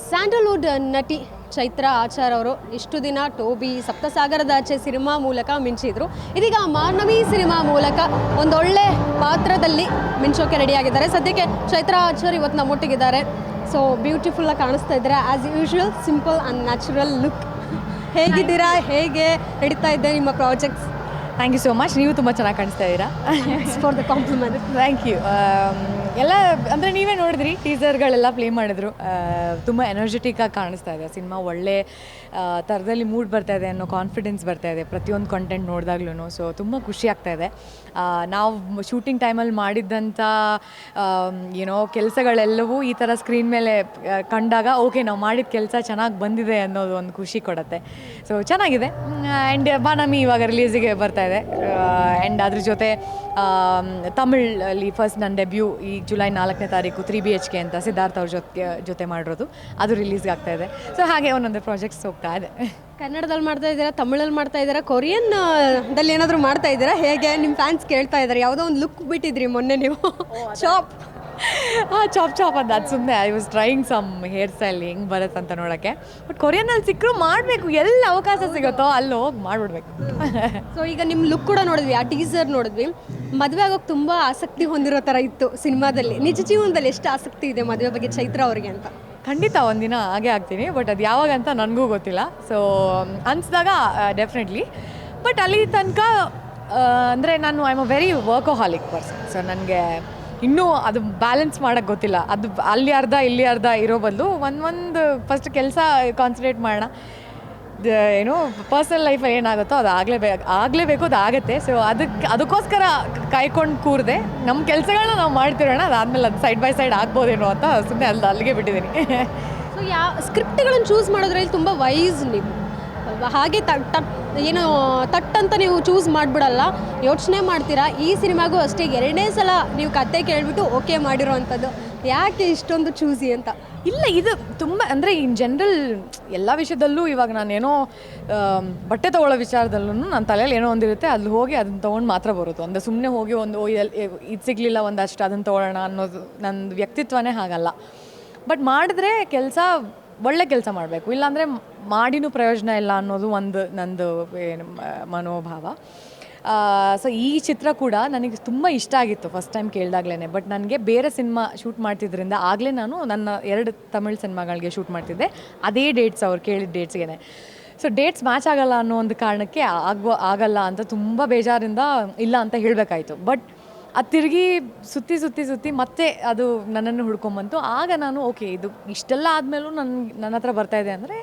Sandalwood ನಟಿ ಚೈತ್ರ ಆಚಾರ್ ಅವರು ಇಷ್ಟು ದಿನ ಟೋಬಿ ಸಪ್ತಸಾಗರದಾಚೆ ಸಿನಿಮಾ ಮೂಲಕ ಮಿಂಚಿದ್ರು. ಇದೀಗ ಮಾರ್ನವಿ ಸಿನಿಮಾ ಮೂಲಕ ಒಂದೊಳ್ಳೆ ಪಾತ್ರದಲ್ಲಿ ಮಿಂಚೋಕೆ ರೆಡಿಯಾಗಿದ್ದಾರೆ. ಸದ್ಯಕ್ಕೆ ಚೈತ್ರ ಆಚಾರ್ ಇವತ್ತು ನಮ್ಮೊಟ್ಟಿಗಿದ್ದಾರೆ. ಸೊ ಬ್ಯೂಟಿಫುಲ್ಲಾಗಿ ಕಾಣಿಸ್ತಾ ಇದ್ದಾರೆ. As usual simple and natural look. ಹೇಗಿದ್ದೀರಾ? ಹೇಗೆ ನಡೀತಾ ಇದೆ ನಿಮ್ಮ projects? Thank you so much. ನೀವು ತುಂಬ ಚೆನ್ನಾಗಿ ಕಾಣಿಸ್ತಾ ಇದ್ದೀರಾ. For the compliment. Thank you. ಎಲ್ಲ ಅಂದರೆ ನೀವೇ ನೋಡಿದ್ರಿ, ಟೀಸರ್ಗಳೆಲ್ಲ ಪ್ಲೇ ಮಾಡಿದ್ರು. ತುಂಬ ಎನರ್ಜೆಟಿಕ್ಕಾಗಿ ಕಾಣಿಸ್ತಾ ಇದೆ ಸಿನಿಮಾ. ಒಳ್ಳೆ ಥರದಲ್ಲಿ ಮೂಡ್ ಬರ್ತಾ ಇದೆ ಅನ್ನೋ ಕಾನ್ಫಿಡೆನ್ಸ್ ಬರ್ತಾ ಇದೆ ಪ್ರತಿಯೊಂದು ಕಂಟೆಂಟ್ ನೋಡಿದಾಗ್ಲೂ. ಸೊ ತುಂಬ ಖುಷಿ ಆಗ್ತಾ ಇದೆ. ನಾವು ಶೂಟಿಂಗ್ ಟೈಮಲ್ಲಿ ಮಾಡಿದ್ದಂಥ ಕೆಲಸಗಳೆಲ್ಲವೂ ಈ ಥರ ಸ್ಕ್ರೀನ್ ಮೇಲೆ ಕಂಡಾಗ ಓಕೆ, ನಾವು ಮಾಡಿದ ಕೆಲಸ ಚೆನ್ನಾಗಿ ಬಂದಿದೆ ಅನ್ನೋದು ಒಂದು ಖುಷಿ ಕೊಡುತ್ತೆ. ಸೊ ಚೆನ್ನಾಗಿದೆ. ಆ್ಯಂಡ್ ಬಾನಮಿ ಇವಾಗ ರಿಲೀಸಿಗೆ ಬರ್ತಾ ಇದೆ. ಆ್ಯಂಡ್ ಅದ್ರ ಜೊತೆ ತಮಿಳಲ್ಲಿ ಫಸ್ಟ್ ನನ್ನ ಡೆಬ್ಯೂ ಈ ಜುಲೈ 4ನೇ ತಾರೀಕು 3 BHK ಅಂತ ಸಿದ್ಧಾರ್ಥ ಅವ್ರ ಜೊತೆ ಮಾಡಿರೋದು, ಅದು ರಿಲೀಸ್ಗೆ ಆಗ್ತಾ ಇದೆ. ಸೊ ಹಾಗೆ ಒಂದೊಂದು ಪ್ರಾಜೆಕ್ಟ್ಸ್ ಹೋಗ್ತಾ ಇದೆ. ಕನ್ನಡದಲ್ಲಿ ಮಾಡ್ತಾ ಇದ್ದೀರಾ, ತಮಿಳಲ್ಲಿ ಮಾಡ್ತಾ ಇದ್ದೀರಾ, ಕೊರಿಯನ್ದಲ್ಲಿ ಏನಾದರೂ ಮಾಡ್ತಾ ಇದ್ದೀರಾ? ಹೇಗೆ ನಿಮ್ಮ ಫ್ಯಾನ್ಸ್ ಕೇಳ್ತಾ ಇದ್ದಾರೆ? ಯಾವುದೋ ಒಂದು ಲುಕ್ ಬಿಟ್ಟಿದ್ರಿ ಮೊನ್ನೆ ನೀವು, ಚಾಪ್. ಚಾಪ್ ಅಂತ ಅದು ಸುಮ್ಮನೆ I was trying some hair style ಹೆಂಗೆ ಬರುತ್ತೆ ಅಂತ ನೋಡೋಕ್ಕೆ. ಬಟ್ ಕೊರಿಯನ್ನಲ್ಲಿ ಸಿಕ್ಕರೂ ಮಾಡಬೇಕು, ಎಲ್ಲ ಅವಕಾಶ ಸಿಗುತ್ತೋ ಅಲ್ಲಿ ಹೋಗಿ ಮಾಡಿಬಿಡ್ಬೇಕು. ಸೊ ಈಗ ನಿಮ್ಮ ಲುಕ್ ಕೂಡ ನೋಡಿದ್ವಿ, ಆ ಟೀಸರ್ ನೋಡಿದ್ವಿ. ಮದುವೆ ಆಗೋಕ್ಕೆ ತುಂಬ ಆಸಕ್ತಿ ಹೊಂದಿರೋ ಥರ ಇತ್ತು ಸಿನಿಮಾದಲ್ಲಿ. ನಿಜ ಜೀವನದಲ್ಲಿ ಎಷ್ಟು ಆಸಕ್ತಿ ಇದೆ ಮದುವೆ ಬಗ್ಗೆ ಚೈತ್ರ ಅವರಿಗೆ ಅಂತ? ಖಂಡಿತ ಒಂದಿನ ಹಾಗೆ ಆಗ್ತೀನಿ, ಬಟ್ ಅದು ಯಾವಾಗ ಅಂತ ನನಗೂ ಗೊತ್ತಿಲ್ಲ. So ಅನಿಸಿದಾಗ definitely. ಬಟ್ ಅಲ್ಲಿ ತನಕ ಅಂದರೆ ನಾನು I am a very workaholic person. So ನನಗೆ ಇನ್ನೂ ಅದು ಬ್ಯಾಲೆನ್ಸ್ ಮಾಡೋಕ್ಕೆ ಗೊತ್ತಿಲ್ಲ. ಅದು ಅಲ್ಲಿ ಅರ್ಧ ಇಲ್ಲಿ ಅರ್ಧ ಇರೋ ಬದಲು ಒಂದು ಫಸ್ಟ್ ಕೆಲಸ ಕಾನ್ಸಂಟ್ರೇಟ್ ಮಾಡೋಣ. ಪರ್ಸ್ನಲ್ ಲೈಫಲ್ಲಿ ಏನಾಗುತ್ತೋ ಅದು ಆಗಲೇಬೇಕು, ಅದು ಆಗುತ್ತೆ. ಸೊ ಅದಕ್ಕೋಸ್ಕರ ಕಾಯ್ಕೊಂಡು ಕೂರದೆ ನಮ್ಮ ಕೆಲಸಗಳನ್ನ ನಾವು ಮಾಡ್ತಿರೋಣ. ಅದಾದಮೇಲೆ ಅದು ಸೈಡ್ ಬೈ ಸೈಡ್ ಆಗ್ಬೋದೇನೋ ಅಂತ ಸುಮ್ಮನೆ ಅಲ್ಲಿಗೆ ಬಿಟ್ಟಿದ್ದೀನಿ. ಸೊ ಸ್ಕ್ರಿಪ್ಟ್ಗಳನ್ನು ಚೂಸ್ ಮಾಡೋದ್ರಲ್ಲಿ ತುಂಬ ವೈಸ್ ನೀವು. ಹಾಗೆ ಏನು ತಟ್ಟಂತ ನೀವು ಚೂಸ್ ಮಾಡಿಬಿಡಲ್ಲ, ಯೋಚನೆ ಮಾಡ್ತೀರಾ. ಈ ಸಿನಿಮಾಗೂ ಅಷ್ಟೇ 2ನೇ ಸಲ ನೀವು ಕತೆ ಕೇಳಿಬಿಟ್ಟು ಓಕೆ ಮಾಡಿರೋ ಅಂಥದ್ದು. ಯಾಕೆ ಇಷ್ಟೊಂದು ಚೂಸಿ ಅಂತ? ಇಲ್ಲ, ಇದು ತುಂಬ ಅಂದರೆ ಇನ್ ಜನರಲ್ ಎಲ್ಲ ವಿಷಯದಲ್ಲೂ ಇವಾಗ ನಾನೇನೋ ಬಟ್ಟೆ ತೊಗೊಳ್ಳೋ ವಿಚಾರದಲ್ಲೂ ನನ್ನ ತಲೆಯಲ್ಲಿ ಏನೋ ಒಂದಿರುತ್ತೆ, ಅಲ್ಲಿ ಹೋಗಿ ಅದನ್ನು ತೊಗೊಂಡು ಮಾತ್ರ ಬರೋದು. ಅಂದರೆ ಸುಮ್ಮನೆ ಹೋಗಿ ಒಂದು ಇದು ಸಿಗಲಿಲ್ಲ ಒಂದಷ್ಟು ಅದನ್ನು ತೊಗೊಳ್ಳೋಣ ಅನ್ನೋದು ನನ್ನ ವ್ಯಕ್ತಿತ್ವನೇ ಹಾಗಲ್ಲ. ಬಟ್ ಮಾಡಿದ್ರೆ ಕೆಲಸ ಒಳ್ಳೆ ಕೆಲಸ ಮಾಡಬೇಕು, ಇಲ್ಲಾಂದರೆ ಮಾಡಿನೂ ಪ್ರಯೋಜನ ಇಲ್ಲ ಅನ್ನೋದು ಒಂದು ನಂದು ಮನೋಭಾವ. ಸೊ ಈ ಚಿತ್ರ ಕೂಡ ನನಗೆ ತುಂಬ ಇಷ್ಟ ಆಗಿತ್ತು ಫಸ್ಟ್ ಟೈಮ್ ಕೇಳಿದಾಗ್ಲೇ. ಬಟ್ ನನಗೆ ಬೇರೆ ಸಿನಿಮಾ ಶೂಟ್ ಮಾಡ್ತಿದ್ರಿಂದ ಆಗಲೇ ನಾನು ನನ್ನ 2 ತಮಿಳ್ ಸಿನಿಮಾಗಳಿಗೆ ಶೂಟ್ ಮಾಡ್ತಿದ್ದೆ, ಅದೇ ಡೇಟ್ಸ್ ಅವ್ರು ಕೇಳಿದ ಡೇಟ್ಸ್ಗೆ. ಸೊ ಡೇಟ್ಸ್ ಮ್ಯಾಚ್ ಆಗಲ್ಲ ಅನ್ನೋ ಒಂದು ಕಾರಣಕ್ಕೆ ಆಗಲ್ಲ ಅಂತ ತುಂಬ ಬೇಜಾರಿಂದ ಇಲ್ಲ ಅಂತ ಹೇಳಬೇಕಾಯ್ತು. ಬಟ್ ಅದು ತಿರುಗಿ ಸುತ್ತಿ ಮತ್ತೆ ಅದು ನನ್ನನ್ನು ಹುಡ್ಕೊಂಬಂತು. ಆಗ ನಾನು ಓಕೆ, ಇದು ಇಷ್ಟೆಲ್ಲ ಆದಮೇಲೂ ನನ್ನ ಹತ್ರ ಬರ್ತಾಯಿದೆ ಅಂದರೆ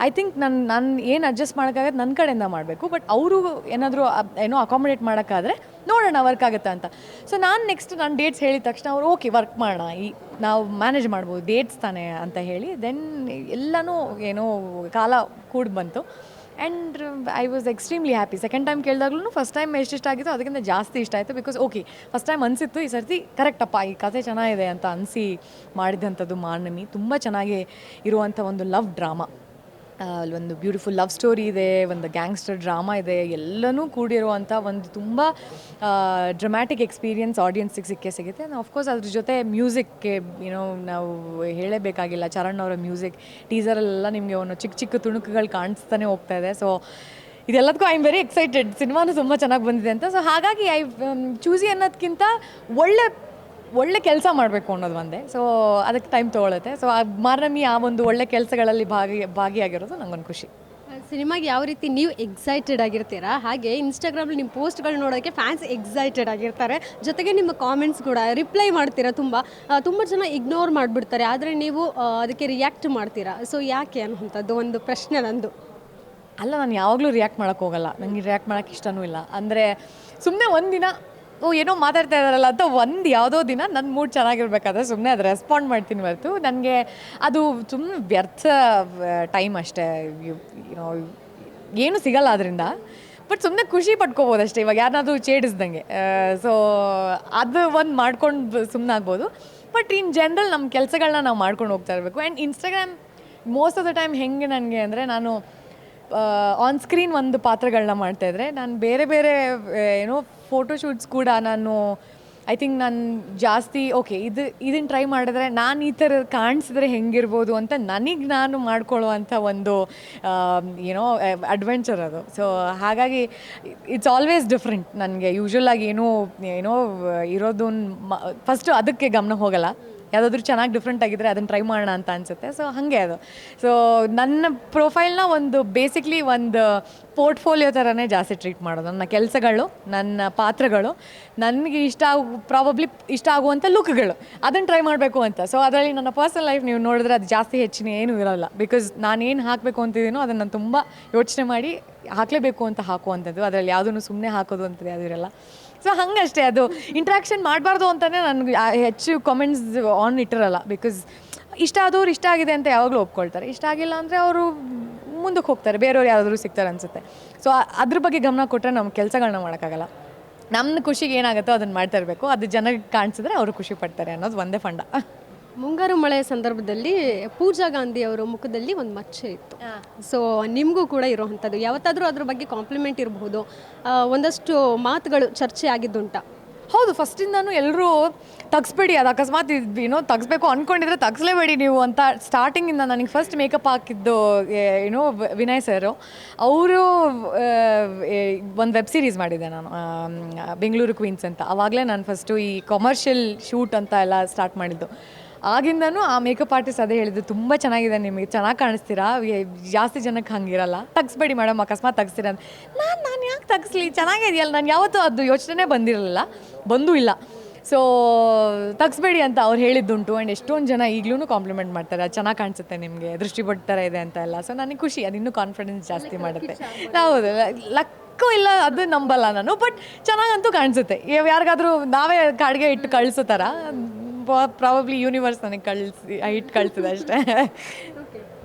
ಐ ಥಿಂಕ್ ನಾನು ಏನು ಅಡ್ಜಸ್ಟ್ ಮಾಡೋಕ್ಕಾಗತ್ತೆ ನನ್ನ ಕಡೆಯಿಂದ ಮಾಡಬೇಕು. ಬಟ್ ಅವರು ಏನಾದರೂ ಅಕಾಮಡೇಟ್ ಮಾಡೋಕ್ಕಾದರೆ ನೋಡೋಣ ವರ್ಕ್ ಆಗುತ್ತೆ ಅಂತ. ಸೊ ನಾನು ನೆಕ್ಸ್ಟ್ ನಾನು ಡೇಟ್ಸ್ ಹೇಳಿದ ತಕ್ಷಣ ಅವರು ಓಕೆ ವರ್ಕ್ ಮಾಡೋಣ, ನಾವು ಮ್ಯಾನೇಜ್ ಮಾಡ್ಬೋದು, ಡೇಟ್ಸ್ ತಾನೇ ಅಂತ ಹೇಳಿ ದೆನ್ ಎಲ್ಲನೂ ಕಾಲ ಕೂಡಿ ಬಂತು. And I was extremely happy. Second time ಕೇಳಿದಾಗ್ಲೂ ಫಸ್ಟ್ ಟೈಮ್ ಎಷ್ಟು ಆಗಿತ್ತು ಅದಕ್ಕಿಂತ ಜಾಸ್ತಿ ಇಷ್ಟ ಆಯಿತು. ಬಿಕಾಸ್ ಓಕೆ, ಫಸ್ಟ್ ಟೈಮ್ ಅನಿಸಿತ್ತು ಈ ಸರ್ತಿ ಕರೆಕ್ಟಪ್ಪ, ಈ ಕಥೆ ಚೆನ್ನಾಗಿದೆ ಅಂತ ಅನಿಸಿ ಮಾಡಿದಂಥದ್ದು ಮಾರ್ನಮಿ. ತುಂಬ ಚೆನ್ನಾಗಿ ಇರುವಂಥ ಒಂದು ಲವ್ ಡ್ರಾಮಾ, ಒಂದು ಬ್ಯೂಟಿಫುಲ್ ಲವ್ ಸ್ಟೋರಿ ಇದೆ, ಒಂದು ಗ್ಯಾಂಗ್ಸ್ಟರ್ ಡ್ರಾಮಾ ಇದೆ, ಎಲ್ಲನೂ ಕೂಡಿರುವಂಥ ಒಂದು ತುಂಬ ಡ್ರಮ್ಯಾಟಿಕ್ ಎಕ್ಸ್ಪೀರಿಯನ್ಸ್ ಆಡಿಯನ್ಸಿಗೆ ಸಿಗುತ್ತೆ. ಆ್ಯಂಡ್ ಆಫ್ಕೋರ್ಸ್ ಅದ್ರ ಜೊತೆ ಮ್ಯೂಸಿಕ್ಗೆ ನಾವು ಹೇಳಬೇಕಾಗಿಲ್ಲ, ಚರಣ್ ಅವರ ಮ್ಯೂಸಿಕ್ ಟೀಸರಲ್ಲೆಲ್ಲ ನಿಮಗೆ ಒಂದು ಚಿಕ್ಕ ತುಣುಕುಗಳು ಕಾಣಿಸ್ತಾನೆ ಹೋಗ್ತಾ ಇದೆ. ಸೊ ಇದೆಲ್ಲದಕ್ಕೂ ಐ ಆಮ್ ವೆರಿ ಎಕ್ಸೈಟೆಡ್. ಸಿನಿಮಾನು ತುಂಬ ಚೆನ್ನಾಗಿ ಬಂದಿದೆ ಅಂತ. ಸೊ ಹಾಗಾಗಿ ಚೂಸಿ ಅನ್ನೋದಕ್ಕಿಂತ ಒಳ್ಳೆ ಕೆಲಸ ಮಾಡಬೇಕು ಅನ್ನೋದು ಒಂದೇ. ಸೊ ಅದಕ್ಕೆ ಟೈಮ್ ತೊಗೊಳುತ್ತೆ. ಸೊ ಮಾರ್ನಮಿ ಆ ಒಂದು ಒಳ್ಳೆ ಕೆಲಸಗಳಲ್ಲಿ ಭಾಗಿಯಾಗಿರೋದು ನಂಗೊಂದು ಖುಷಿ. ಸಿನಿಮಾಗೆ ಯಾವ ರೀತಿ ನೀವು ಎಕ್ಸೈಟೆಡ್ ಆಗಿರ್ತೀರಾ, ಹಾಗೆ ಇನ್ಸ್ಟಾಗ್ರಾಮಲ್ಲಿ ನಿಮ್ಮ ಪೋಸ್ಟ್ಗಳು ನೋಡೋಕ್ಕೆ ಫ್ಯಾನ್ಸ್ ಎಕ್ಸೈಟೆಡ್ ಆಗಿರ್ತಾರೆ. ಜೊತೆಗೆ ನಿಮ್ಮ ಕಾಮೆಂಟ್ಸ್ ಕೂಡ ರಿಪ್ಲೈ ಮಾಡ್ತೀರಾ. ತುಂಬ ಜನ ಇಗ್ನೋರ್ ಮಾಡಿಬಿಡ್ತಾರೆ, ಆದರೆ ನೀವು ಅದಕ್ಕೆ ರಿಯಾಕ್ಟ್ ಮಾಡ್ತೀರಾ. ಸೊ ಯಾಕೆ ಅನ್ನುವಂಥದ್ದು ಒಂದು ಪ್ರಶ್ನೆ ನಂದು. ಅಲ್ಲ, ನಾನು ಯಾವಾಗಲೂ ರಿಯಾಕ್ಟ್ ಮಾಡೋಕ್ಕೆ ಹೋಗಲ್ಲ, ನನಗೆ ರಿಯಾಕ್ಟ್ ಮಾಡೋಕ್ಕೆ ಇಷ್ಟನೂ ಇಲ್ಲ. ಅಂದರೆ ಸುಮ್ಮನೆ ಒಂದಿನ ಏನೋ ಮಾತಾಡ್ತಾ ಇದ್ದಾರಲ್ಲ ಅಂತ ಯಾವುದೋ ದಿನ ನನ್ನ ಮೂಡ್ ಚೆನ್ನಾಗಿರ್ಬೇಕಾದ್ರೆ ಸುಮ್ಮನೆ ಅದು ರೆಸ್ಪಾಂಡ್ ಮಾಡ್ತೀನಿ ಹೊರತು ನನಗೆ ಅದು ಸುಮ್ಮನೆ ವ್ಯರ್ಥ ಟೈಮ್ ಅಷ್ಟೇ. ಏನೂ ಸಿಗಲ್ಲ ಅದರಿಂದ. ಬಟ್ ಸುಮ್ಮನೆ ಖುಷಿ ಪಡ್ಕೋಬೋದು ಅಷ್ಟೇ, ಇವಾಗ ಯಾರನ್ನಾದ್ರೂ ಛೇಡಿಸ್ದಂಗೆ. ಸೊ ಅದು ಒಂದು ಮಾಡ್ಕೊಂಡು ಸುಮ್ಮನೆ ಆಗ್ಬೋದು. ಬಟ್ ಇನ್ ಜನರಲ್ ನಮ್ಮ ಕೆಲಸಗಳನ್ನ ನಾವು ಮಾಡ್ಕೊಂಡು ಹೋಗ್ತಾ ಇರಬೇಕು. And Instagram most of the time ಹೆಂಗೆ ನನಗೆ ಅಂದರೆ, ನಾನು ಆನ್ ಸ್ಕ್ರೀನ್ ಒಂದು ಪಾತ್ರಗಳನ್ನ ಮಾಡ್ತಾಯಿದ್ರೆ ನಾನು ಬೇರೆ ಫೋಟೋಶೂಟ್ಸ್ ಕೂಡ ನಾನು ಐ ಥಿಂಕ್ ನಾನು ಜಾಸ್ತಿ ಓಕೆ ಇದನ್ನು ಟ್ರೈ ಮಾಡಿದ್ರೆ ನಾನು ಈ ಥರ ಕಾಣಿಸಿದ್ರೆ ಹೆಂಗಿರ್ಬೋದು ಅಂತ ನನಗೆ ನಾನು ಮಾಡ್ಕೊಳ್ಳುವಂಥ ಒಂದು ಏನೋ ಅಡ್ವೆಂಚರ್ ಅದು. ಸೊ ಹಾಗಾಗಿ ಇಟ್ಸ್ ಆಲ್ವೇಸ್ ಡಿಫ್ರೆಂಟ್. ನನಗೆ ಯೂಶ್ವಲಾಗಿ ಏನೋ ಇರೋದು ಫಸ್ಟು ಅದಕ್ಕೆ ಗಮನ ಹೋಗಲ್ಲ. ಯಾವುದಾದ್ರೂ ಚೆನ್ನಾಗಿ ಡಿಫ್ರೆಂಟ್ ಆಗಿದ್ದರೆ ಅದನ್ನು ಟ್ರೈ ಮಾಡೋಣ ಅಂತ ಅನಿಸುತ್ತೆ. ಸೊ ಹಾಗೆ ಅದು. ಸೊ ನನ್ನ ಪ್ರೊಫೈಲ್ನ ಒಂದು ಬೇಸಿಕ್ಲಿ ಒಂದು ಪೋರ್ಟ್ಫೋಲಿಯೋ ಥರನೇ ಜಾಸ್ತಿ ಟ್ರೀಟ್ ಮಾಡೋದು. ನನ್ನ ಕೆಲಸಗಳು, ನನ್ನ ಪಾತ್ರಗಳು, ನನಗೆ ಪ್ರಾಬಬ್ಲಿ ಇಷ್ಟ ಆಗುವಂಥ ಲುಕ್ಗಳು, ಅದನ್ನು ಟ್ರೈ ಮಾಡಬೇಕು ಅಂತ. ಸೊ ಅದರಲ್ಲಿ ನನ್ನ ಪರ್ಸನಲ್ ಲೈಫ್ ನೀವು ನೋಡಿದ್ರೆ ಅದು ಜಾಸ್ತಿ ಹೆಚ್ಚಿನ ಏನೂ ಇರೋಲ್ಲ. ಬಿಕಾಸ್ ನಾನೇನು ಹಾಕಬೇಕು ಅಂತಿದ್ದೀನೋ ಅದನ್ನು ನಾನು ತುಂಬ ಯೋಚನೆ ಮಾಡಿ ಹಾಕಲೇಬೇಕು ಅಂತ ಹಾಕುವಂಥದ್ದು. ಅದರಲ್ಲಿ ಯಾವುದನ್ನು ಸುಮ್ಮನೆ ಹಾಕೋದು ಅಂತದೆ ಅದು ಇರಲ್ಲ. ಸೊ ಹಂಗಷ್ಟೇ, ಅದು ಇಂಟ್ರ್ಯಾಕ್ಷನ್ ಮಾಡಬಾರ್ದು ಅಂತಲೇ ನನಗೆ ಹೆಚ್ಚು ಕಾಮೆಂಟ್ಸ್ ಆನ್ ಇಟ್ಟಿರಲ್ಲ. ಬಿಕಾಸ್ ಇಷ್ಟ ಆದವ್ರು ಇಷ್ಟ ಆಗಿದೆ ಅಂತ ಯಾವಾಗಲೂ ಒಪ್ಕೊಳ್ತಾರೆ. ಇಷ್ಟ ಆಗಿಲ್ಲ ಅಂದರೆ ಅವರು ಮುಂದಕ್ಕೆ ಹೋಗ್ತಾರೆ, ಬೇರೆಯವ್ರು ಯಾರಾದರೂ ಸಿಗ್ತಾರೆ ಅನಿಸುತ್ತೆ. ಸೊ ಅದ್ರ ಬಗ್ಗೆ ಗಮನ ಕೊಟ್ಟರೆ ನಮ್ಮ ಕೆಲಸಗಳನ್ನ ಮಾಡೋಕ್ಕಾಗಲ್ಲ. ನಮ್ಮ ಖುಷಿಗೆ ಏನಾಗುತ್ತೋ ಅದನ್ನು ಮಾಡ್ತಾ ಇರಬೇಕು. ಅದು ಜನಕ್ಕೆ ಕಾಣಿಸಿದ್ರೆ ಅವರು ಖುಷಿ ಪಡ್ತಾರೆ ಅನ್ನೋದು ಒಂದೇ ಫಂಡ. ಮುಂಗಾರು ಮಳೆಯ ಸಂದರ್ಭದಲ್ಲಿ ಪೂಜಾ ಗಾಂಧಿ ಅವರ ಮುಖದಲ್ಲಿ ಒಂದು ಮಚ್ಚೆ ಇತ್ತು. ಸೊ ನಿಮಗೂ ಕೂಡ ಇರೋವಂಥದ್ದು ಯಾವತ್ತಾದರೂ ಅದ್ರ ಬಗ್ಗೆ ಕಾಂಪ್ಲಿಮೆಂಟ್ ಇರಬಹುದು, ಒಂದಷ್ಟು ಮಾತುಗಳು ಚರ್ಚೆ ಆಗಿದ್ದುಂಟ? ಹೌದು, ಫಸ್ಟಿಂದನೂ ಎಲ್ಲರೂ ತೆಗ್ಸ್ಬೇಡಿ, ಅದು ಅಕಸ್ಮಾತ್ ತೆಗಿಸ್ಬೇಕು ಅಂದ್ಕೊಂಡಿದ್ರೆ ತೆಗಿಸ್ಲೇಬೇಡಿ ನೀವು ಅಂತ ಸ್ಟಾರ್ಟಿಂಗಿಂದ. ನನಗೆ ಫಸ್ಟ್ ಮೇಕಪ್ ಹಾಕಿದ್ದು ವಿನಯ್ ಸರು. ಅವರು ಒಂದು ವೆಬ್ ಸೀರೀಸ್ ಮಾಡಿದ್ದೆ ನಾನು, ಬೆಂಗಳೂರು ಕ್ವೀನ್ಸ್ ಅಂತ. ಆವಾಗಲೇ ನಾನು ಫಸ್ಟು ಈ ಕಮರ್ಷಿಯಲ್ ಶೂಟ್ ಅಂತ ಎಲ್ಲ ಸ್ಟಾರ್ಟ್ ಮಾಡಿದ್ದು. ಆಗಿಂದನೂ ಆ ಮೇಕಪ್ ಆರ್ಟಿಸ್ಟ್ ಅದೇ ಹೇಳಿದ್ದು, ತುಂಬ ಚೆನ್ನಾಗಿದೆ, ನಿಮಗೆ ಚೆನ್ನಾಗಿ ಕಾಣಿಸ್ತೀರಾ, ಜಾಸ್ತಿ ಜನಕ್ಕೆ ಹಂಗಿರಲ್ಲ, ತೆಗಿಸ್ಬೇಡಿ ಮೇಡಮ್, ಅಕಸ್ಮಾತ್ ತೆಗಿಸ್ತೀರ ಅಂತ. ನಾನು ಯಾಕೆ ತೆಗಿಸ್ಲಿ, ಚೆನ್ನಾಗಿದೆಯಲ್ಲ. ನಾನು ಯಾವತ್ತೂ ಅದು ಯೋಚನೆ ಬಂದಿರಲಿಲ್ಲ, ಬಂದೂ ಇಲ್ಲ. ಸೊ ತೆಗಿಸ್ಬೇಡಿ ಅಂತ ಅವ್ರು ಹೇಳಿದ್ದುಂಟು. ಆ್ಯಂಡ್ ಎಷ್ಟೊಂದು ಜನ ಈಗಲೂ ಕಾಂಪ್ಲಿಮೆಂಟ್ ಮಾಡ್ತಾರೆ, ಅದು ಚೆನ್ನಾಗಿ ಕಾಣಿಸುತ್ತೆ ನಿಮಗೆ, ದೃಷ್ಟಿಪಟ್ಟು ಥರ ಇದೆ ಅಂತ ಎಲ್ಲ. ಸೊ ನನಗೆ ಖುಷಿ, ಅದು ಇನ್ನೂ ಕಾನ್ಫಿಡೆನ್ಸ್ ಜಾಸ್ತಿ ಮಾಡುತ್ತೆ. ಹೌದು, ಲಕ್ಕೂ ಇಲ್ಲ ಅದು ನಂಬಲ್ಲ ನಾನು, ಬಟ್ ಚೆನ್ನಾಗಂತೂ ಕಾಣಿಸುತ್ತೆ. ಯಾರಿಗಾದ್ರೂ ನಾವೇ ಕಾಡಿಗೆ ಇಟ್ಟು ಕಳಿಸೋ ಥರ ಪ್ರಾಬಬ್ಲಿ ಯೂನಿವರ್ಸ್ ನನಗೆ ಇಟ್ಟು ಕಳಿಸಿದೆ ಅಷ್ಟೇ.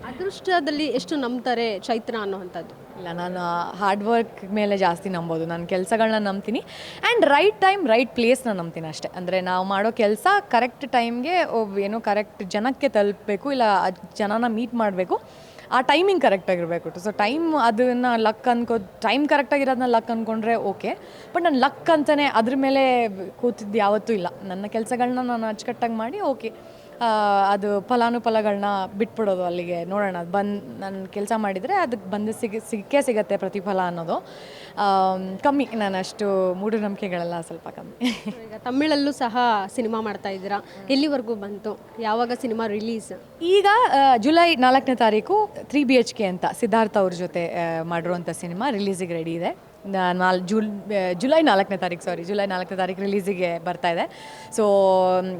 ಅದೃಷ್ಟದಲ್ಲಿ ಎಷ್ಟು ನಂಬ್ತಾರೆ ಚೈತ್ರ ಅನ್ನೋವಂಥದ್ದು? ಇಲ್ಲ, ನಾನು ಹಾರ್ಡ್ ವರ್ಕ್ ಮೇಲೆ ಜಾಸ್ತಿ ನಂಬೋದು. ನಾನು ಕೆಲಸಗಳನ್ನ ನಂಬ್ತೀನಿ ಆ್ಯಂಡ್ ರೈಟ್ ಟೈಮ್ ರೈಟ್ ಪ್ಲೇಸ್ನ ನಂಬ್ತೀನಿ ಅಷ್ಟೇ. ಅಂದರೆ ನಾವು ಮಾಡೋ ಕೆಲಸ ಕರೆಕ್ಟ್ ಟೈಮ್ಗೆ ಕರೆಕ್ಟ್ ಜನಕ್ಕೆ ತಲುಪಬೇಕು, ಇಲ್ಲ ಜನನ ಮೀಟ್ ಮಾಡಬೇಕು, ಆ ಟೈಮಿಂಗ್ ಕರೆಕ್ಟಾಗಿರಬೇಕು. ಸೊ ಟೈಮ್ ಅದನ್ನು ಲಕ್ ಟೈಮ್ ಕರೆಕ್ಟಾಗಿರೋದನ್ನ ಲಕ್ ಅಂದ್ಕೊಂಡ್ರೆ ಓಕೆ. ಬಟ್ ನಾನು ಲಕ್ ಅಂತಲೇ ಅದ್ರ ಮೇಲೆ ಕೂತಿದ್ದು ಯಾವತ್ತೂ ಇಲ್ಲ. ನನ್ನ ಕೆಲಸಗಳನ್ನ ನಾನು ಅಚ್ಚುಕಟ್ಟಾಗಿ ಮಾಡಿ ಓಕೆ, ಅದು ಫಲಾನುಫಲಗಳನ್ನ ಬಿಟ್ಬಿಡೋದು ಅಲ್ಲಿಗೆ, ನೋಡೋಣ ಅದು ನಾನು ಕೆಲಸ ಮಾಡಿದರೆ ಅದಕ್ಕೆ ಬಂದು ಸಿಕ್ಕೇ ಸಿಗತ್ತೆ ಪ್ರತಿಫಲ ಅನ್ನೋದು ಕಮ್ಮಿ. ನಾನು ಅಷ್ಟು ಮೂಢನಂಬಿಕೆಗಳೆಲ್ಲ ಸ್ವಲ್ಪ ಕಮ್ಮಿ. ಈಗ ತಮಿಳಲ್ಲೂ ಸಹ ಸಿನಿಮಾ ಮಾಡ್ತಾ ಇದ್ದೀರಾ, ಎಲ್ಲಿವರೆಗೂ ಬಂತು? ಯಾವಾಗ ಸಿನಿಮಾ ರಿಲೀಸ್? ಈಗ ಜುಲೈ 4ನೇ ತಾರೀಕು 3 BHK ಅಂತ ಸಿದ್ಧಾರ್ಥ ಅವ್ರ ಜೊತೆ ಮಾಡಿರುವಂಥ ಸಿನಿಮಾ ರಿಲೀಸಿಗೆ ರೆಡಿ ಇದೆ. ಜುಲೈ 4ನೇ ತಾರೀಕು ರಿಲೀಸಿಗೆ ಬರ್ತಾ ಇದೆ. ಸೊ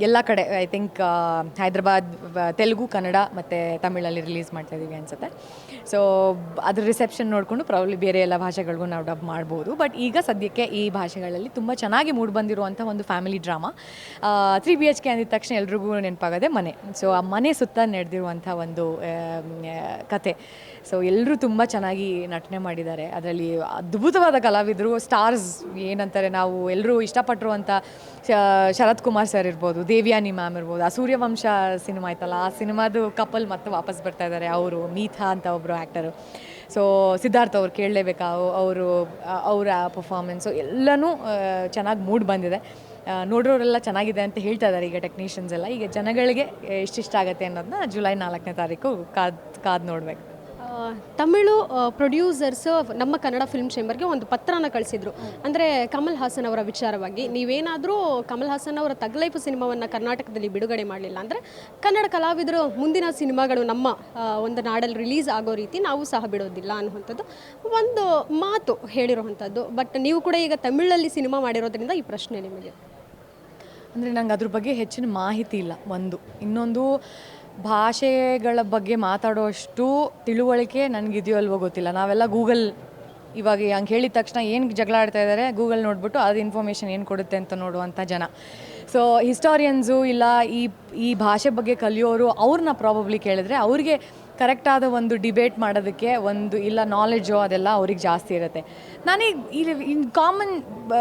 ಎಲ್ಲ ಕಡೆ ಐ ಥಿಂಕ್ ಹೈದ್ರಾಬಾದ್, ತೆಲುಗು, ಕನ್ನಡ ಮತ್ತು ತಮಿಳಲ್ಲಿ ರಿಲೀಸ್ ಮಾಡ್ತಾಯಿದ್ದೀವಿ ಅನಿಸುತ್ತೆ. ಸೊ ಅದ್ರ ರಿಸೆಪ್ಷನ್ ನೋಡಿಕೊಂಡು ಪ್ರಾಬ್ಲಿ ಬೇರೆ ಎಲ್ಲ ಭಾಷೆಗಳಿಗೂ ನಾವು ಡಬ್ ಮಾಡ್ಬೋದು. ಬಟ್ ಈಗ ಸದ್ಯಕ್ಕೆ ಈ ಭಾಷೆಗಳಲ್ಲಿ ತುಂಬ ಚೆನ್ನಾಗಿ ಮೂಡಿ ಬಂದಿರುವಂಥ ಒಂದು ಫ್ಯಾಮಿಲಿ ಡ್ರಾಮಾ. 3 BHK ಅಂದಿದ ತಕ್ಷಣ ಎಲ್ರಿಗೂ ನೆನಪಾಗೋದೆ ಮನೆ. ಸೊ ಆ ಮನೆ ಸುತ್ತ ನಡೆದಿರುವಂಥ ಒಂದು ಕತೆ. ಸೊ ಎಲ್ಲರೂ ತುಂಬ ಚೆನ್ನಾಗಿ ನಟನೆ ಮಾಡಿದ್ದಾರೆ. ಅದರಲ್ಲಿ ಅದ್ಭುತವಾದ ಕಲಾವಿದರು, ಸ್ಟಾರ್ಸ್ ಏನಂತಾರೆ, ನಾವು ಎಲ್ಲರೂ ಇಷ್ಟಪಟ್ಟಿರುವಂಥ ಶರತ್ ಕುಮಾರ್ ಸರ್ ಇರ್ಬೋದು, ದೇವ್ಯಾನಿ ಮ್ಯಾಮ್ ಇರ್ಬೋದು. ಆ ಸೂರ್ಯವಂಶ ಸಿನಿಮಾ ಆಯ್ತಲ್ಲ, ಆ ಸಿನಿಮಾದು ಕಪಲ್ ಮತ್ತೆ ವಾಪಸ್ ಬರ್ತಾ ಇದ್ದಾರೆ. ಅವರು ಮೀಥಾ ಅಂತ ಒಬ್ಬರು ಆ್ಯಕ್ಟರು. ಸೊ ಸಿದ್ಧಾರ್ಥ ಅವ್ರು ಕೇಳಲೇಬೇಕಾ, ಅವರ ಪರ್ಫಾರ್ಮೆನ್ಸು ಎಲ್ಲನೂ ಚೆನ್ನಾಗಿ ಮೂಡ್ ಬಂದಿದೆ. ನೋಡೋರೆಲ್ಲ ಚೆನ್ನಾಗಿದೆ ಅಂತ ಹೇಳ್ತಾ ಇದ್ದಾರೆ ಈಗ ಟೆಕ್ನಿಷಿಯನ್ಸ್ ಎಲ್ಲ. ಈಗ ಜನಗಳಿಗೆ ಎಷ್ಟಿಷ್ಟ ಆಗುತ್ತೆ ಅನ್ನೋದನ್ನ ಜುಲೈ 4ನೇ ತಾರೀಕು ಕಾದು ನೋಡಬೇಕು. ತಮಿಳು ಪ್ರೊಡ್ಯೂಸರ್ಸ್ ನಮ್ಮ ಕನ್ನಡ ಫಿಲ್ಮ್ ಚೇಂಬರ್ಗೆ ಒಂದು ಪತ್ರನ ಕಳಿಸಿದ್ರು. ಅಂದರೆ ಕಮಲ್ ಹಾಸನ್ ಅವರ ವಿಚಾರವಾಗಿ, ನೀವೇನಾದರೂ ಕಮಲ್ ಹಾಸನ್ ಅವರ ತಗ್ ಲೈಫ್ ಸಿನಿಮಾವನ್ನು ಕರ್ನಾಟಕದಲ್ಲಿ ಬಿಡುಗಡೆ ಮಾಡಲಿಲ್ಲ ಅಂದರೆ ಕನ್ನಡ ಕಲಾವಿದರು ಮುಂದಿನ ಸಿನಿಮಾಗಳು ನಮ್ಮ ಒಂದು ನಾಡಲ್ಲಿ ರಿಲೀಸ್ ಆಗೋ ರೀತಿ ನಾವು ಸಹ ಬಿಡೋದಿಲ್ಲ ಅನ್ನುವಂಥದ್ದು ಒಂದು ಮಾತು ಹೇಳಿರುವಂಥದ್ದು. ಬಟ್ ನೀವು ಕೂಡ ಈಗ ತಮಿಳಲ್ಲಿ ಸಿನಿಮಾ ಮಾಡಿರೋದ್ರಿಂದ ಈ ಪ್ರಶ್ನೆ ನಿಮಗೆ. ಅಂದರೆ ನಂಗೆ ಅದ್ರ ಬಗ್ಗೆ ಹೆಚ್ಚಿನ ಮಾಹಿತಿ ಇಲ್ಲ. ಇನ್ನೊಂದು ಭಾಷೆಗಳ ಬಗ್ಗೆ ಮಾತಾಡೋಷ್ಟು ತಿಳುವಳಿಕೆ ನನಗಿದೆಯೋ ಅಲ್ವೋ ಗೊತ್ತಿಲ್ಲ. ನಾವೆಲ್ಲ ಗೂಗಲ್, ಇವಾಗ ಹಂಗೆ ಹೇಳಿದ ತಕ್ಷಣ ಏನು ಜಗಳ ಆಡ್ತಾ ಇದ್ದಾರೆ, ಗೂಗಲ್ ನೋಡಿಬಿಟ್ಟು ಅದು ಇನ್ಫಾರ್ಮೇಷನ್ ಏನು ಕೊಡುತ್ತೆ ಅಂತ ನೋಡುವಂಥ ಜನ. ಸೊ ಹಿಸ್ಟಾರಿಯನ್ಸು ಇಲ್ಲ ಈ ಭಾಷೆ ಬಗ್ಗೆ ಕಲಿಯೋರು ಅವ್ರನ್ನ ಪ್ರಾಬಬ್ಲಿ ಕೇಳಿದ್ರೆ ಅವ್ರಿಗೆ ಕರೆಕ್ಟಾದ ಒಂದು ಡಿಬೇಟ್ ಮಾಡೋದಕ್ಕೆ ಒಂದು ಇಲ್ಲ ನಾಲೆಡ್ಜು ಅದೆಲ್ಲ ಅವ್ರಿಗೆ ಜಾಸ್ತಿ ಇರುತ್ತೆ. ನನಗೆ ಇನ್ ಕಾಮನ್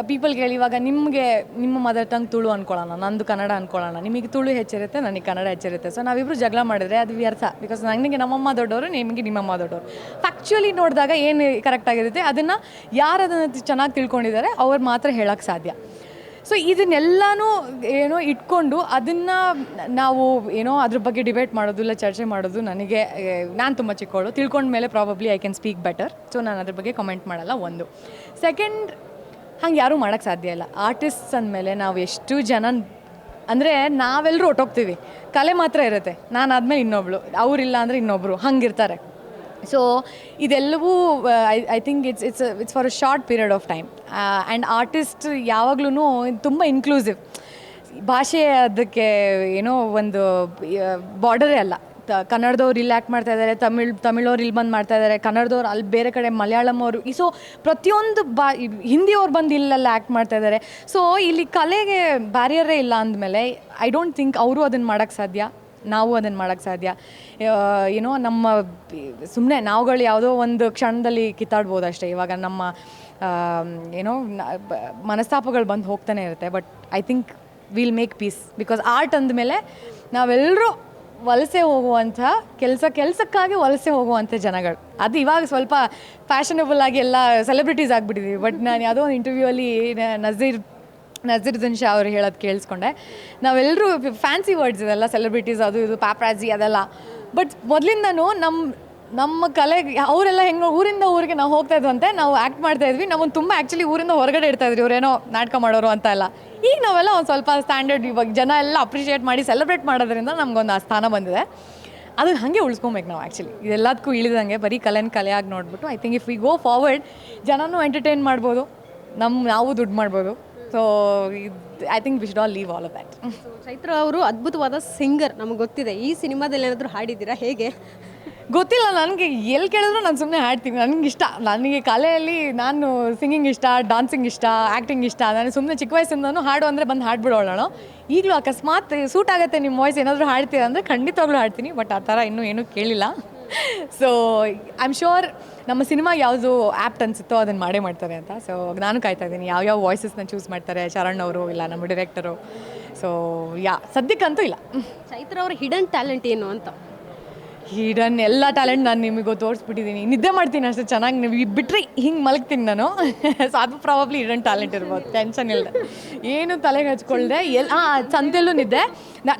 ಪೀಪಲ್ಗೆ ಹೇಳಿ, ಇವಾಗ ನಿಮ್ಮ ಮದರ್ ಟಂಗ್ ತುಳು ಅಂದ್ಕೊಳ್ಳೋಣ, ನಂದು ಕನ್ನಡ ಅಂದ್ಕೊಳ್ಳೋಣ, ನಿಮಗೆ ತುಳು ಹೆಚ್ಚಿರುತ್ತೆ, ನನಗೆ ಕನ್ನಡ ಹೆಚ್ಚಿರುತ್ತೆ. ಸೊ ನಾವಿಬ್ಬರು ಜಗಳ ಮಾಡಿದ್ರೆ ಅದು ವ್ಯರ್ಥ. ಬಿಕಾಸ್ ನನಗೆ ನಮ್ಮಮ್ಮ ದೊಡ್ಡವರು, ನಿಮಗೆ ನಿಮ್ಮಮ್ಮ ದೊಡ್ಡವರು. ಫ್ಯಾಕ್ಚುಲಿ ನೋಡಿದಾಗ ಏನು ಕರೆಕ್ಟಾಗಿರುತ್ತೆ ಅದನ್ನು ಯಾರು ಅದನ್ನು ಚೆನ್ನಾಗಿ ತಿಳ್ಕೊಂಡಿದ್ದಾರೆ ಅವ್ರು ಮಾತ್ರ ಹೇಳೋಕ್ಕೆ ಸಾಧ್ಯ. ಸೊ ಇದನ್ನೆಲ್ಲನೂ ಇಟ್ಕೊಂಡು ಅದನ್ನು ನಾವು ಅದ್ರ ಬಗ್ಗೆ ಡಿಬೇಟ್ ಮಾಡೋದು ಇಲ್ಲ ಚರ್ಚೆ ಮಾಡೋದು ನನಗೆ ನಾನು ತುಂಬ ಚಿಕ್ಕವಳು ತಿಳ್ಕೊಂಡ್ಮೇಲೆ probably I can speak better. So ನಾನು ಅದ್ರ ಬಗ್ಗೆ ಕಮೆಂಟ್ ಮಾಡಲ್ಲ. ಒಂದು ಸೆಕೆಂಡ್, ಹಂಗೆ ಯಾರೂ ಮಾಡೋಕ್ಕೆ ಸಾಧ್ಯ ಇಲ್ಲ. ಆರ್ಟಿಸ್ಟ್ಸ್ ಅಂದಮೇಲೆ ನಾವು ಎಷ್ಟು ಜನ ಅಂದರೆ ನಾವೆಲ್ಲರೂ ಹೊಟ್ಟೋಗ್ತೀವಿ, ಕಲೆ ಮಾತ್ರ ಇರುತ್ತೆ. ನಾನು ಆದಮೇಲೆ ಇನ್ನೊಬ್ಳು, ಅವರಿಲ್ಲ ಅಂದರೆ ಇನ್ನೊಬ್ಬರು, ಹಂಗಿರ್ತಾರೆ. ಸೊ ಇದೆಲ್ಲವೂ I think it's for a short period of time. And artist ಯಾವಾಗ್ಲೂ ತುಂಬ ಇನ್ಕ್ಲೂಸಿವ್. ಭಾಷೆ ಅದಕ್ಕೆ ಒಂದು ಬಾರ್ಡರೇ ಅಲ್ಲ. ಕನ್ನಡದವ್ರು ಇಲ್ಲಿ ಆ್ಯಕ್ಟ್ ಮಾಡ್ತಾ ಇದ್ದಾರೆ, ತಮಿಳವ್ರು ಇಲ್ಲಿ ಬಂದು ಮಾಡ್ತಾ ಇದ್ದಾರೆ, ಕನ್ನಡದವ್ರು ಅಲ್ಲಿ ಬೇರೆ ಕಡೆ ಮಲಯಾಳಂ ಅವರು ಸೊ ಪ್ರತಿಯೊಂದು ಹಿಂದಿಯವ್ರು ಬಂದು ಇಲ್ಲೆಲ್ಲ ಆ್ಯಕ್ಟ್ ಮಾಡ್ತಾ ಇದ್ದಾರೆ. ಸೊ ಇಲ್ಲಿ ಕಲೆಗೆ ಬ್ಯಾರಿಯರೇ ಇಲ್ಲ ಅಂದಮೇಲೆ ಐ ಡೋಂಟ್ ಥಿಂಕ್ ಅವರು ಅದನ್ನು ಮಾಡೋಕ್ಕೆ ಸಾಧ್ಯ, ನಾವು ಅದನ್ನು ಮಾಡೋಕ್ಕೆ ಸಾಧ್ಯ. ನಮ್ಮ ಸುಮ್ಮನೆ ನಾವುಗಳು ಯಾವುದೋ ಒಂದು ಕ್ಷಣದಲ್ಲಿ ಕಿತ್ತಾಡ್ಬೋದು ಅಷ್ಟೇ. ಇವಾಗ ನಮ್ಮ ಮನಸ್ತಾಪಗಳು ಬಂದು ಹೋಗ್ತಾನೆ ಇರುತ್ತೆ. But I think will make peace. Because art ಅಂದಮೇಲೆ ನಾವೆಲ್ಲರೂ ವಲಸೆ ಹೋಗುವಂಥ ಕೆಲಸಕ್ಕಾಗಿ ವಲಸೆ ಹೋಗುವಂಥ ಜನಗಳು. ಅದು ಇವಾಗ ಸ್ವಲ್ಪ ಫ್ಯಾಷನಬಲ್ ಆಗಿ ಎಲ್ಲ ಸೆಲೆಬ್ರಿಟೀಸ್ ಆಗಿಬಿಟ್ಟಿದ್ದೀವಿ. ಬಟ್ ನಾನು ಯಾವುದೋ ಒಂದು ಇಂಟರ್ವ್ಯೂ ಅಲ್ಲಿ ನಜೀರುದ್ದೀನ್ ಶಾ ಅವರು ಹೇಳೋದು ಕೇಳಿಸ್ಕೊಂಡೆ. ನಾವೆಲ್ಲರೂ ಫ್ಯಾನ್ಸಿ ವರ್ಡ್ಸ್ ಇದೆಲ್ಲ, ಸೆಲೆಬ್ರಿಟೀಸ್ ಅದು ಇದು ಪ್ಯಾಪ್ರಾಜಿ ಅದೆಲ್ಲ. ಬಟ್ ಮೊದಲಿಂದನೂ ನಮ್ಮ ಕಲೆಗೆ ಅವರೆಲ್ಲ ಹೆಂಗೆ ಊರಿಂದ ಊರಿಗೆ ನಾವು ಹೋಗ್ತಾ ಇದ್ವಂತೆ, ನಾವು ಆ್ಯಕ್ಟ್ ಮಾಡ್ತಾಯಿದ್ವಿ. ನಮ್ಮನ್ನು ತುಂಬ ಆ್ಯಕ್ಚುಲಿ ಊರಿಂದ ಹೊರಗಡೆ ಇಡ್ತಾಯಿದ್ವಿ, ಇವರೇನೋ ನಾಟಕ ಮಾಡೋರು ಅಂತ ಎಲ್ಲ. ಈಗ ನಾವೆಲ್ಲ ಒಂದು ಸ್ವಲ್ಪ ಸ್ಟ್ಯಾಂಡರ್ಡ್, ಇವಾಗ ಜನ ಎಲ್ಲ ಅಪ್ರಿಷಿಯೇಟ್ ಮಾಡಿ ಸೆಲೆಬ್ರೇಟ್ ಮಾಡೋದ್ರಿಂದ ನಮಗೊಂದು ಆ ಸ್ಥಾನ ಬಂದಿದೆ. ಅದು ಹಾಗೆ ಉಳಿಸ್ಕೊಬೇಕು ನಾವು. ಆ್ಯಕ್ಚುಲಿ ಇದೆಲ್ಲದಕ್ಕೂ ಇಳಿದಂಗೆ ಬರೀ ಕಲೆಯಾಗಿ ನೋಡ್ಬಿಟ್ಟು I think if we go forward ಜನನೂ ಎಂಟರ್ಟೈನ್ ಮಾಡ್ಬೋದು, ನಾವು ದುಡ್ಡು ಮಾಡ್ಬೋದು. So I think we should all leave all of that. Chaitra ಅವರು ಅದ್ಭುತವಾದ ಸಿಂಗರ್, ನಮಗೆ ಗೊತ್ತಿದೆ. ಈ ಸಿನಿಮಾದಲ್ಲಿ ಏನಾದರೂ ಹಾಡಿದ್ದೀರಾ? ಹೇಗೆ ಗೊತ್ತಿಲ್ಲ, ನನಗೆ ಎಲ್ಲಿ ಕೇಳಿದ್ರು ನಾನು ಸುಮ್ಮನೆ ಹಾಡ್ತೀನಿ. ನನಗಿಷ್ಟ, ನನಗೆ ಕಲೆಯಲ್ಲಿ ನಾನು ಸಿಂಗಿಂಗ್ ಇಷ್ಟ, ಡಾನ್ಸಿಂಗ್ ಇಷ್ಟ, ಆ್ಯಕ್ಟಿಂಗ್ ಇಷ್ಟ. ನಾನು ಸುಮ್ಮನೆ ಚಿಕ್ಕ ವಯಸ್ಸಿಂದನೂ ಹಾಡು ಅಂದರೆ ಬಂದು ಹಾಡ್ಬಿಡೋಳು ನಾನು. ಈಗಲೂ ಅಕಸ್ಮಾತ್ ಸೂಟ್ ಆಗುತ್ತೆ ನಿಮ್ಮ ವಾಯ್ಸ್ ಏನಾದರೂ ಹಾಡ್ತೀರ ಅಂದರೆ ಖಂಡಿತವಾಗ್ಲೂ ಹಾಡ್ತೀನಿ. ಬಟ್ ಆ ಥರ ಇನ್ನೂ ಏನೂ ಕೇಳಿಲ್ಲ. ಸೊ ಐ ಆಮ್ ಶ್ಯೂರ್ ನಮ್ಮ ಸಿನಿಮಾಗೆ ಯಾವುದು ಆ್ಯಪ್ಟ್ ಅನಿಸುತ್ತೋ ಅದನ್ನು ಮಾಡೇ ಮಾಡ್ತಾರೆ ಅಂತ. ಸೊ ನಾನು ಕಾಯ್ತಾ ಇದ್ದೀನಿ ಯಾವ್ಯಾವ ವಾಯ್ಸಸ್ನ ಚೂಸ್ ಮಾಡ್ತಾರೆ, ಚರಣ್ ಅವರು ಇಲ್ಲ ನಮ್ಮ ಡೈರೆಕ್ಟರು. ಸೊ ಸದ್ಯಕ್ಕಂತೂ ಇಲ್ಲ. ಚೈತ್ರ ಅವರ ಹಿಡನ್ ಟ್ಯಾಲೆಂಟ್ ಏನು ಅಂತ? ಹಿಡನ್ ಎಲ್ಲ ಟ್ಯಾಲೆಂಟ್ ನಾನು ನಿಮಗೂ ತೋರಿಸ್ಬಿಟ್ಟಿದ್ದೀನಿ. ನಿದ್ದೆ ಮಾಡ್ತೀನಿ ಅಷ್ಟೇ ಚೆನ್ನಾಗಿ, ನೀವು ಬಿಟ್ಟರೆ ಹಿಂಗೆ ಮಲಗ್ತೀನಿ ನಾನು. ಸೊ ಅದು ಪ್ರಾಬಬ್ಲಿ ಹಿಡನ್ ಟ್ಯಾಲೆಂಟ್ ಇರ್ಬೋದು. ಟೆನ್ಷನ್ ಇಲ್ಲ, ಏನು ತಲೆಗೆ ಹಚ್ಕೊಳ್ದೆ ಸಂತೆಯಲ್ಲೂ ನಿದ್ದೆ.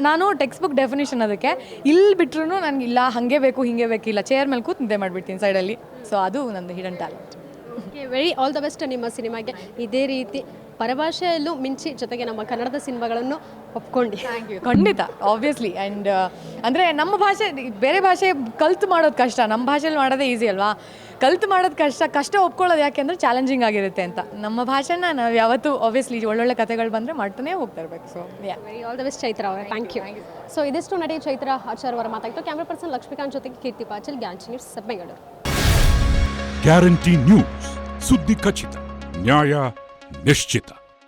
ನಾನು ಟೆಕ್ಸ್ಟ್ ಬುಕ್ ಡೆಫಿನೇಷನ್ ಅದಕ್ಕೆ. ಇಲ್ಲಿ ಬಿಟ್ರೂ ನನಗೆ ಇಲ್ಲ ಹಾಗೆ ಬೇಕು ಹಿಂಗೆ ಬೇಕಿಲ್ಲ, ಚೇರ್ ಮೇಲೆ ಕೂತು ನಿದ್ದೆ ಮಾಡಿಬಿಡ್ತೀನಿ ಸೈಡಲ್ಲಿ. ಸೊ ಅದು ನಂದು hidden talent. Okay, very all the best ನಿಮ್ಮ ಸಿನಿಮಾಗೆ. ಇದೇ ರೀತಿ ಪರಭಾಷೆಯಲ್ಲೂ ಮಿಂಚಿ, ಜೊತೆಗೆ ನಮ್ಮ ಕನ್ನಡದ ಸಿನಿಮಾಗಳನ್ನು ಒಪ್ಕೊಂಡು. Thank you. ಖಂಡಿತ, ಆಬ್ವಿಯಸ್ಲಿ. ಆ್ಯಂಡ್ ಅಂದರೆ ನಮ್ಮ ಭಾಷೆ ಬೇರೆ ಭಾಷೆ ಕಲ್ತು ಮಾಡೋದು ಕಷ್ಟ, ನಮ್ಮ ಭಾಷೆಯಲ್ಲಿ ಮಾಡೋದೇ ಈಸಿ ಅಲ್ವಾ. ಕಲ್ತು ಮಾಡೋದು ಕಷ್ಟ ಒಪ್ಕೊಳ್ಳೋದು ಯಾಕೆಂದರೆ ಚಾಲೆಂಜಿಂಗ್ ಆಗಿರುತ್ತೆ ಅಂತ. ನಮ್ಮ ಭಾಷೆನ ನಾವು ಯಾವತ್ತೂ ಆಬ್ವಿಯಸ್ಲಿ ಒಳ್ಳೊಳ್ಳೆ ಕಥೆಗಳು ಬಂದರೆ ಮಾಡ್ತಾನೆ ಹೋಗ್ತಾ ಇರಬೇಕು. So very all the best Chaitra ಅವರೇ. Thank you. ಸೊ ಇದಿಷ್ಟು ನಟಿ ಚೈತ್ರ ಆಚಾರ್ ಅವರ ಮಾತಾಯಿತು. ಕ್ಯಾಮ್ರಾ ಪರ್ಸನ್ ಲಕ್ಷ್ಮೀಕಾಂತ್ ಜೊತೆಗೆ Keerthi Pachal, guarantee news, Bengaluru. Guarantee news, ಸುದ್ದಿ ಖಚಿತ, ನ್ಯಾಯ ನಿಶ್ಚಿತ.